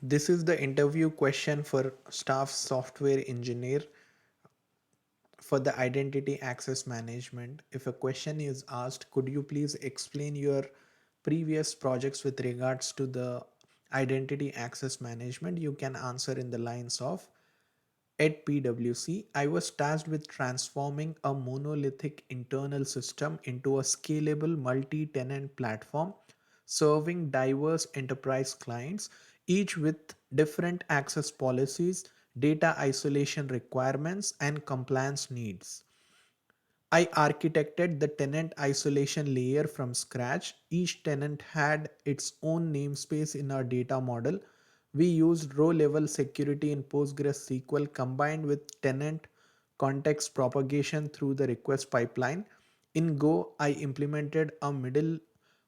This is the interview question for staff software engineer for the identity access management. If a question is asked, could you please explain your previous projects with regards to the identity access management? You can answer in the lines of, at PwC, I was tasked with transforming a monolithic internal system into a scalable multi tenant platform serving diverse enterprise clients, each with different access policies, data isolation requirements, and compliance needs. I architected the tenant isolation layer from scratch. Each tenant had its own namespace in our data model. We used row level security in PostgreSQL combined with tenant context propagation through the request pipeline. In Go, I implemented a middleware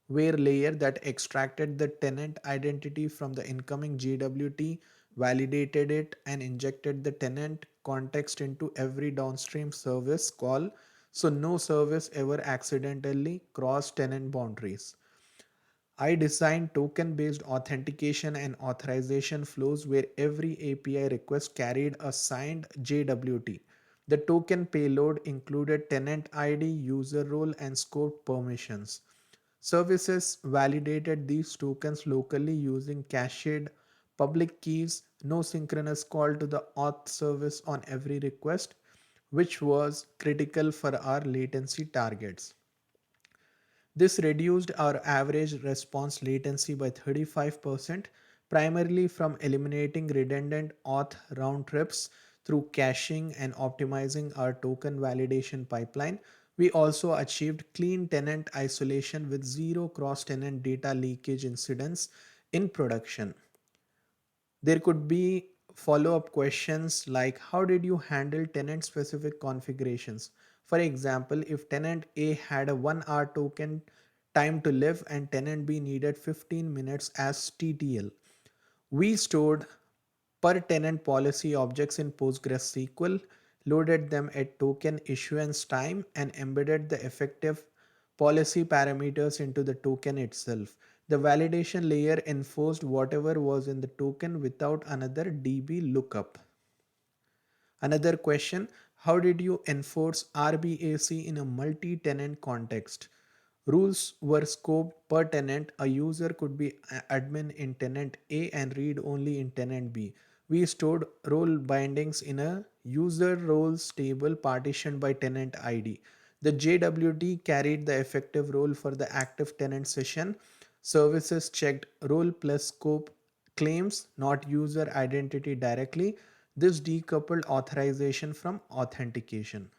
layer that extracted the tenant identity from the incoming JWT, validated it, and injected the tenant context into every downstream service call so no service ever accidentally crossed tenant boundaries. I designed token based authentication and authorization flows where every API request carried a signed JWT. The token payload included tenant ID, user role, and scope permissions. Services validated these tokens locally using cached public keys, no synchronous call to the auth service on every request, which was critical for our latency targets. This reduced our average response latency by 35%, primarily from eliminating redundant auth round trips through caching and optimizing our token validation pipeline. We also achieved clean tenant isolation with zero cross tenant data leakage incidents in production. There could be follow up questions like, how did you handle tenant specific configurations? For example, if tenant A had a 1 hour token time to live and tenant B needed 15 minutes as TTL, we stored per tenant policy objects in PostgreSQL, loaded them at token issuance time, and embedded the effective policy parameters into the token itself. The validation layer enforced whatever was in the token without another DB lookup. Another question, how did you enforce RBAC in a multi tenant context? Rules were scoped per tenant. A user could be admin in tenant A and read only in tenant B. We stored role bindings in a user roles table partitioned by tenant ID. The JWT carried the effective role for the active tenant session. Services checked role plus scope claims, not user identity directly. This decoupled authorization from authentication.